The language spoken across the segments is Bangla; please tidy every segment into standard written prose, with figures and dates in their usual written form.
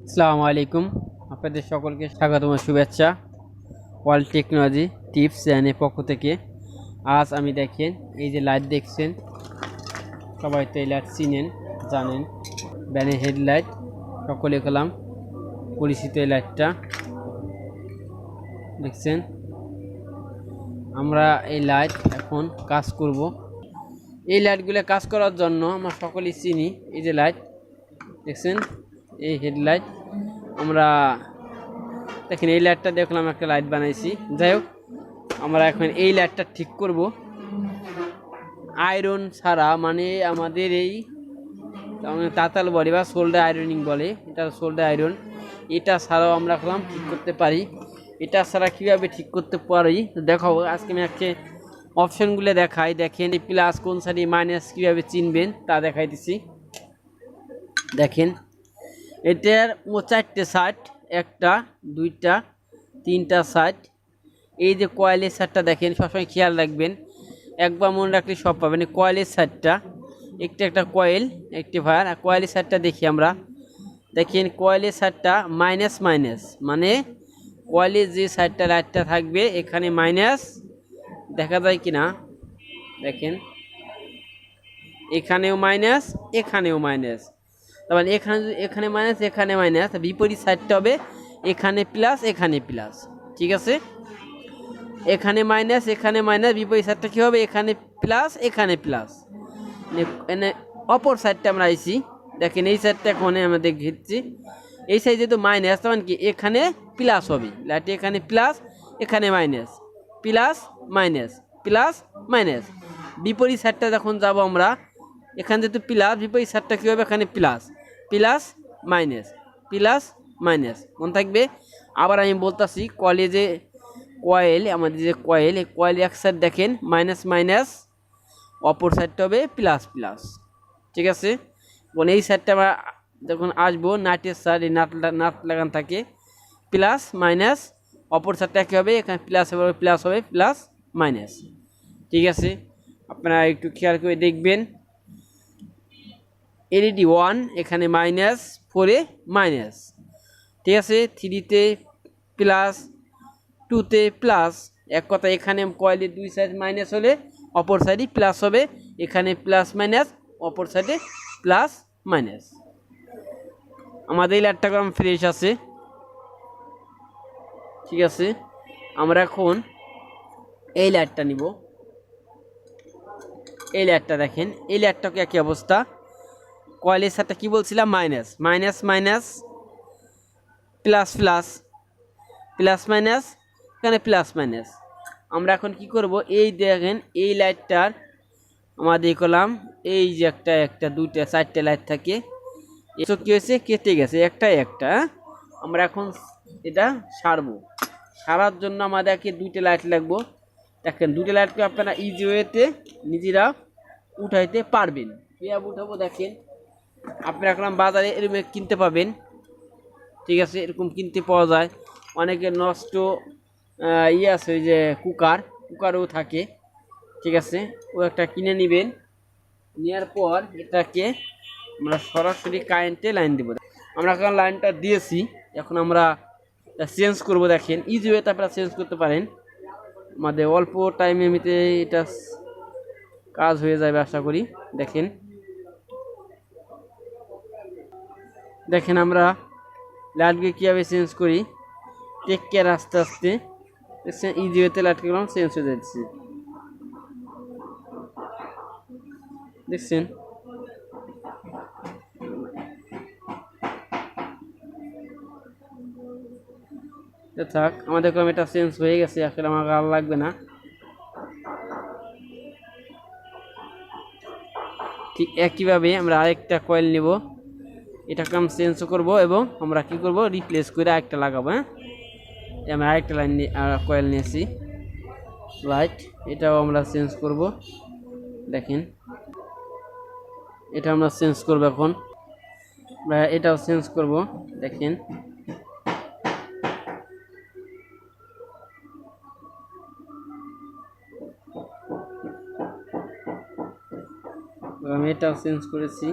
আসসালামু আলাইকুম। আপনাদের সকলকে স্বাগতম ও শুভেচ্ছা ওয়ার্ল্ড টেকনোলজি টিপস চ্যানেলের পক্ষ থেকে। আজ আমি দেখেন এই যে লাইট দেখছেন, সবাই তো এই লাইট চিনেন, জানেন, ভ্যানের হেডলাইট সকলে কলাম পরিচিত। এই লাইটটা দেখছেন, আমরা এই লাইট এখন কাজ করব। এই লাইটগুলো কাজ করার জন্য আমরা সকলেই চিনি। এই যে লাইট দেখছেন, এই হেডলাইট আমরা দেখেন, এই লাইটটা দেখলাম একটা লাইট বানাইছি। যাই হোক, আমরা এখন এই লাইটটা ঠিক করব আয়রন ছাড়া, মানে আমাদের এই তাতাল বলে বা সোল্ডার আয়রনিং বলে, এটা সোল্ডার আয়রন, এটা ছাড়াও আমরা এখন ঠিক করতে পারি। এটা ছাড়া কীভাবে ঠিক করতে পারি দেখাবো আজকে। আমি আজকে অপশনগুলো দেখাই। দেখেন এই প্লাস কোন সাইডে মাইনাস কীভাবে চিনবেন তা দেখাইতেছি। দেখেন এটার চারটে সাইড, একটা দুইটা তিনটা সাইড। এই যে কয়েলের সাইডটা দেখেন, সবসময় খেয়াল রাখবেন, একবার মনে রাখলে সব পাবেন। কয়েলের সাইডটা একটা কয়েল একটি ভায়ার, আর কয়েলের সাইডটা দেখি আমরা। দেখেন কয়েলের সাইডটা মাইনাস মাইনাস, মানে কয়েলের যে সাইডটা লাইটটা থাকবে এখানে মাইনাস, দেখা যায় কি না দেখেন, এখানেও মাইনাস এখানেও মাইনাস। তারপরে এখানে মাইনাস এখানে মাইনাস, বিপরীত সাইডটা হবে এখানে প্লাস এখানে প্লাস। ঠিক আছে, এখানে মাইনাস এখানে মাইনাস, বিপরীত সাইডটা কী হবে এখানে প্লাস এখানে প্লাস। এনে অপর সাইডটা আমরা আইছি, দেখেন এই সাইডটা এখন আমাদের ঘিরছি। এই সাইডে তো মাইনাস, তখন কি এখানে প্লাস হবে, লাইটে এখানে প্লাস এখানে minus, plus minus plus minus. বিপরীত সাইডটা যখন যাব আমরা, এখান যেহেতু প্লাস, বিপরীত সাইডটা কী হবে এখানে plus, plus minus plus minus, মনে থাকবে। আবার আমি বলতেছি, কলেজে কয়েল, আমাদের যে কয়েল, এই কয়েল এক সাইড দেখেন মাইনাস মাইনাস, অপর সাইডটা হবে প্লাস প্লাস। ঠিক আছে, এবং এই সাইডটা আমরা যখন আসবো নাটের সাইড, এই নাট লাগান থাকে, প্লাস মাইনাস, অপর সাইডটা কী হবে এখানে প্লাস হবে, প্লাস হবে প্লাস মাইনাস। ঠিক আছে, আপনারা একটু খেয়াল করে দেখবেন। এলইডি 1 এখানে মাইনাস, 4-এ মাইনাস। ঠিক আছে, 3-তে প্লাস, 2-তে প্লাস। এক কথা, এখানে কয়েলের দুই সাইড মাইনাস হলে অপর সাইডই প্লাস হবে, এখানে প্লাস মাইনাস, অপর সাইডে প্লাস মাইনাস। আমাদের এই লাইটটা কম ফ্রেশ আছে। ঠিক আছে, আমরা এখন এই লাইটটা নিব। এই লাইটটা দেখেন, এই লাইটটাকে একই অবস্থা। কয়েলের সাথে কি বলছিলাম, minus minus minus plus plus plus minus, এখানে প্লাস মাইনাস। আমরা এখন কি করব, এই দেখেন এই লাইটটার আমাদের করলাম, এই যে একটা দুইটা চারটে লাইট থাকে, এসব কী হয়েছে, কেটে গেছে একটা একটা। আমরা এখন এটা সারার জন্য আমাদেরকে দুইটা লাইট লাগবো। দেখেন দুইটা লাইটকে আপনারা ইজি ওয়েতে নিজেরা উঠাইতে পারবেন। কীভাবে উঠাবো দেখেন, আপনারা এখন বাজারে এরকম কিনতে পাবেন। ঠিক আছে, এরকম কিনতে পাওয়া যায়। অনেকে নষ্ট আছে, ওই যে কুকারও থাকে। ঠিক আছে, ও একটা কিনে নেবেন। নেওয়ার পর এটাকে আমরা সরাসরি কারেন্টে লাইন দেবো। আমরা এখন লাইনটা দিয়েছি, এখন আমরা চেঞ্জ করব। দেখেন ইজি ওয়েতে আপনারা চেঞ্জ করতে পারেন, আমাদের অল্প টাইমে এমনিতে এটা কাজ হয়ে যাবে আশা করি। দেখেন দেখেন আমরা লাইটকে কীভাবে চেঞ্জ করি, টেক কেয়ার। আস্তে আস্তে ইজি ওয়েতে লাইটকে চেঞ্জ হয়ে যাচ্ছে, দেখছেন। থাক, আমাদের এটা চেঞ্জ হয়ে গেছে, আসলে আমার আর লাগবে না। ঠিক একইভাবে আমরা আরেকটা কয়েল নেব, এটাকে আমরা চেঞ্জ করব এবং আমরা কি করব, রিপ্লেস করে আরেকটা লাগাবো। হ্যাঁ, আমরা আরেকটা লাইন কয়েল নিয়েছি লাইট, এটাও আমরা চেঞ্জ করব। দেখেন এটা আমরা চেঞ্জ করব, এখন এটাও চেঞ্জ করব। দেখেন আমি এটাও চেঞ্জ করেছি।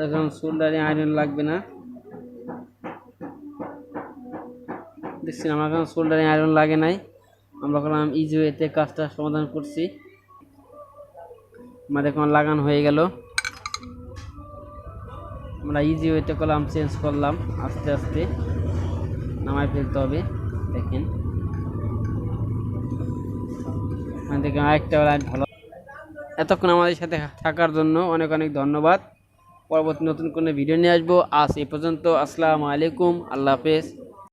এখন সোল্ডারিং আয়রন লাগবে না, দেখছি আমার এখন সোল্ডারিং আয়রন লাগে নাই। আমরা করলাম ইজি ওয়েতে কাজটা সমাধান করছি। আমাদের এখন লাগানো হয়ে গেল। আমরা ইজি ওয়েতে করলাম, চেঞ্জ করলাম, আস্তে আস্তে নামাই ফেলতে হবে। দেখেন দেখেন আরেকটা লাইট ভালো। এতক্ষণ আমাদের সাথে থাকার জন্য অনেক অনেক ধন্যবাদ। পরবর্তী নতুন কোনো ভিডিও নিয়ে আসবো। আজ এ পর্যন্ত। আসসালামু আলাইকুম, আল্লাহ হাফেজ।